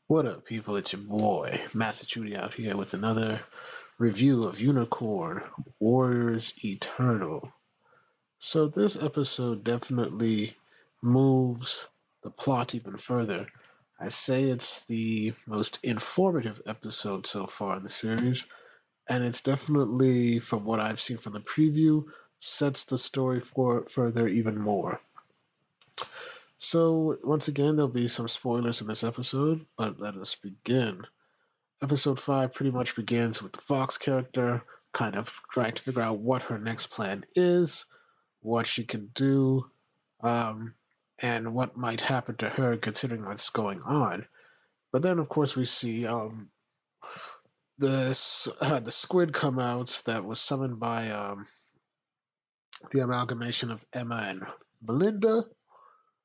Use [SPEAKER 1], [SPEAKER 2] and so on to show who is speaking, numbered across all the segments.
[SPEAKER 1] What up, people? It's your boy, Massachusetts out here with another review of Unicorn Warriors Eternal. So, this episode definitely moves the plot even further. I say it's the most informative episode so far in the series, and it's definitely, from what I've seen from the preview, sets the story for further even more. So, once again, there'll be some spoilers in this episode, but let us begin. Episode 5 pretty much begins with the Fox character kind of trying to figure out what her next plan is, what she can do, um, and what might happen to her considering what's going on. But then, of course, we see the squid come out that was summoned by the amalgamation of Emma and Belinda,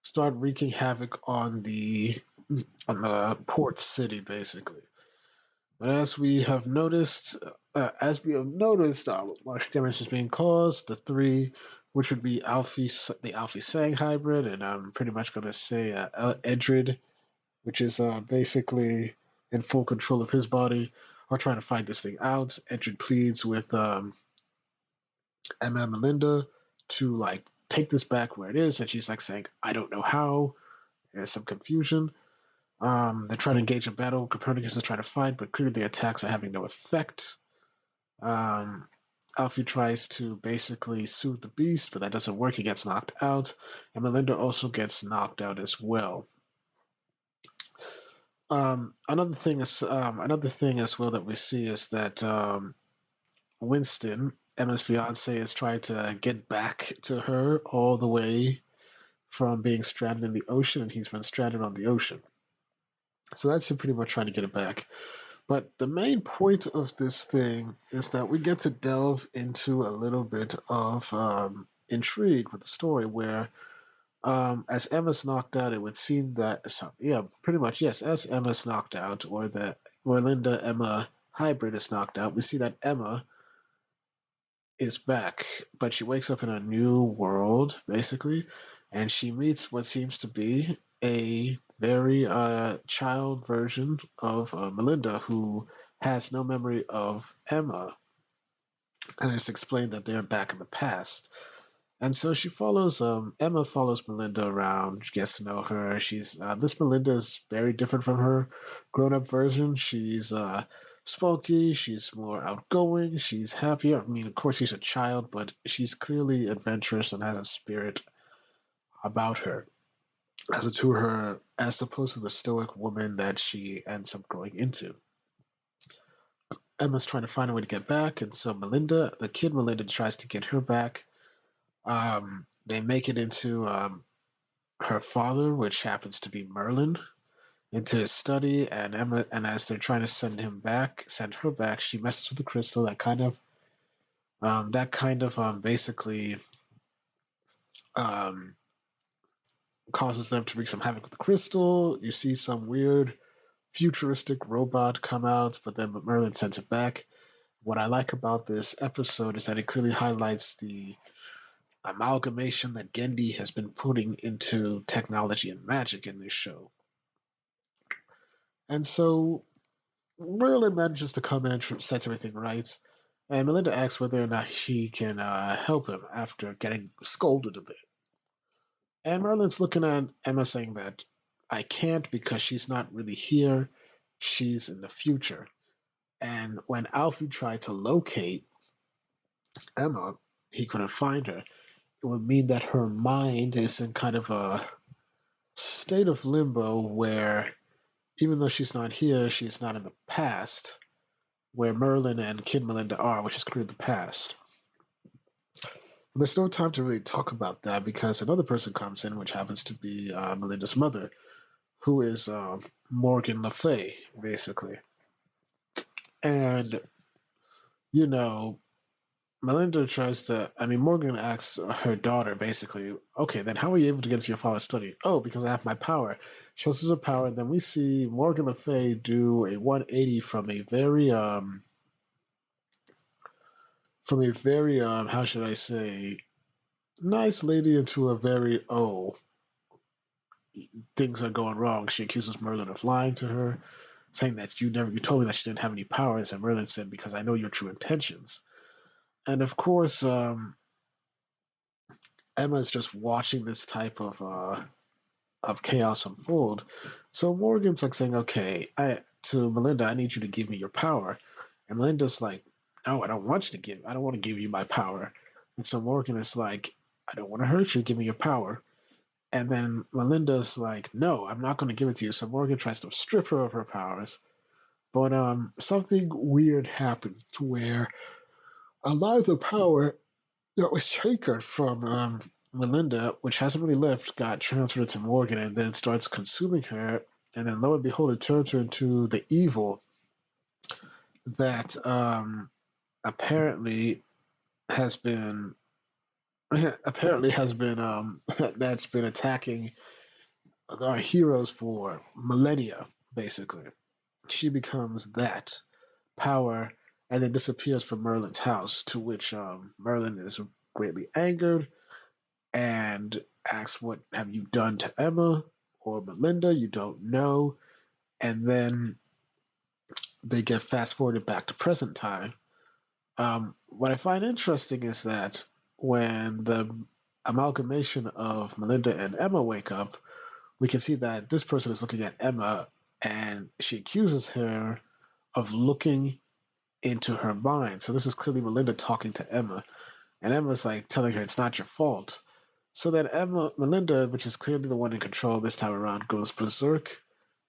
[SPEAKER 1] start wreaking havoc on the port city, basically. But as we have noticed, much damage is being caused. The three, which would be the Alfie Sang hybrid, and I'm pretty much going to say Edred, which is basically in full control of his body, are trying to fight this thing out. Edred pleads with Emma and Melinda to take this back where it is, and she's like saying, "I don't know how." There's some confusion. They're trying to engage in battle. Copernicus is trying to fight, but clearly the attacks are having no effect. Um, Alfie tries to basically soothe the beast, but that doesn't work. He gets knocked out, and Melinda also gets knocked out as well. Another thing as well that we see is that Winston, Emma's fiance, is trying to get back to her all the way from being stranded in the ocean, and he's been stranded on the ocean. So that's him pretty much trying to get it back. But the main point of this thing is that we get to delve into a little bit of intrigue with the story where, as Emma's knocked out, it would seem that, yeah, pretty much, yes, as Emma's knocked out, or the Linda Emma hybrid is knocked out, we see that Emma is back, but she wakes up in a new world, basically, and she meets what seems to be a very child version of Melinda who has no memory of Emma, and it's explained that they're back in the past. And so Emma follows Melinda around, gets to know her. This Melinda is very different from her grown up version. She's spunky, she's more outgoing, she's happier. I mean, of course, she's a child, but she's clearly adventurous and has a spirit about her, as opposed to the stoic woman that she ends up growing into. Emma's trying to find a way to get back, and so the kid Melinda, tries to get her back. They make it into her father, which happens to be Merlin, into his study, and as they're trying to send her back, she messes with the crystal. That basically um, causes them to wreak some havoc with the crystal. You see some weird futuristic robot come out, but then Merlin sends it back. What I like about this episode is that it clearly highlights the amalgamation that Gendy has been putting into technology and magic in this show. And so Merlin manages to come in and sets everything right, and Melinda asks whether or not she can help him after getting scolded a bit. And Merlin's looking at Emma saying that I can't because she's not really here, she's in the future. And when Alfie tried to locate Emma, he couldn't find her. It would mean that her mind is in kind of a state of limbo where even though she's not here, she's not in the past, where Merlin and Kid Melinda are, which is clearly the past. There's no time to really talk about that because another person comes in, which happens to be Melinda's mother, who is Morgan Le Fay, basically. And, you know, Morgan asks her daughter, basically, okay, then how are you able to get into your father's study? Oh, because I have my power. Shows us her power, and then we see Morgan Le Fay do a 180 from a very, how should I say, nice lady into a very, things are going wrong. She accuses Merlin of lying to her, saying that you told me that she didn't have any powers, and Merlin said, because I know your true intentions. And of course, Emma is just watching this type of chaos unfold. So Morgan's like saying, "Okay, to Melinda, I need you to give me your power," and Melinda's like, "No, I don't want you to give. I don't want to give you my power." And so Morgan is like, "I don't want to hurt you. Give me your power." And then Melinda's like, "No, I'm not going to give it to you." So Morgan tries to strip her of her powers, but something weird happens where a lot of the power that was taken from Melinda, which hasn't really left, got transferred to Morgan, and then it starts consuming her. And then lo and behold, it turns her into the evil that apparently has been that's been attacking our heroes for millennia. Basically, she becomes that power, and then disappears from Merlin's house. To which Merlin is greatly angered and asks, "What have you done to Emma or Melinda? You don't know." And then they get fast forwarded back to present time. What I find interesting is that when the amalgamation of Melinda and Emma wake up, we can see that this person is looking at Emma, and she accuses her of looking into her mind. So this is clearly Melinda talking to Emma, and Emma's like telling her it's not your fault. So then Melinda, which is clearly the one in control this time around, goes berserk,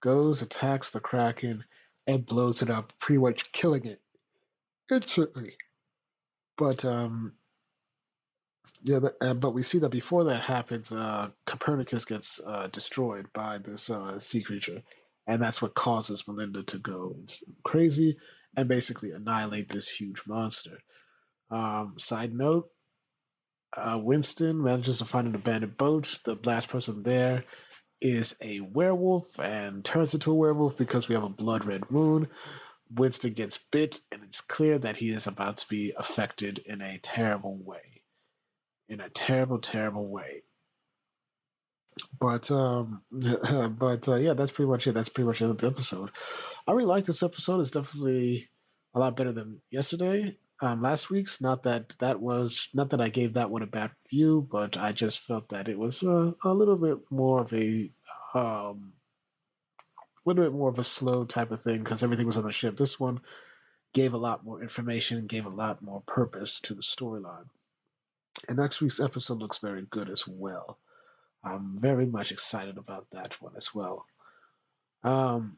[SPEAKER 1] attacks the Kraken, and blows it up, pretty much killing it instantly. But but we see that before that happens, Copernicus gets destroyed by this sea creature, and that's what causes Melinda to go crazy and basically annihilate this huge monster. Side note: Winston manages to find an abandoned boat. The last person there is a werewolf and turns into a werewolf because we have a blood red moon. Winston gets bit, and it's clear that he is about to be affected in a terrible way. In a terrible, terrible way. But yeah, that's pretty much it. That's pretty much it of the episode. I really like this episode. It's definitely a lot better than yesterday. Last week's, not that I gave that one a bad review, but I just felt that it was a little bit more of um, little bit more of a slow type of thing because everything was on the ship. This one gave a lot more information, gave a lot more purpose to the storyline. And next week's episode looks very good as well. I'm very much excited about that one as well. Um,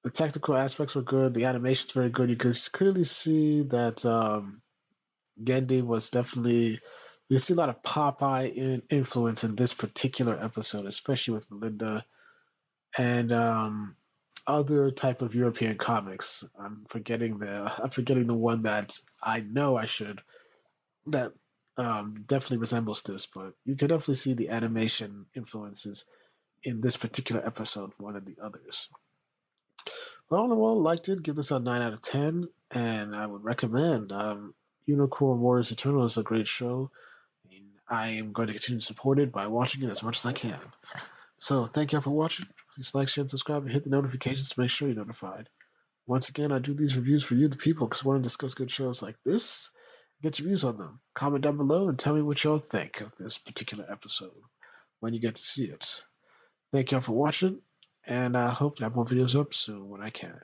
[SPEAKER 1] the technical aspects were good. The animation's very good. You could clearly see that Gendy was definitely. You see a lot of Popeye influence in this particular episode, especially with Melinda and other type of European comics. I'm forgetting the one that I know I should that definitely resembles this, but you can definitely see the animation influences in this particular episode more than the others. But all in all, liked it. Give this a 9 out of 10, and I would recommend. Unicorn Warriors Eternal is a great show, and I am going to continue to support it by watching it as much as I can. So thank you all for watching. Please like, share, and subscribe, and hit the notifications to make sure you're notified. Once again, I do these reviews for you, the people, because I want to discuss good shows like this. Get your views on them. Comment down below and tell me what y'all think of this particular episode when you get to see it. Thank y'all for watching, and I hope to have more videos up soon when I can.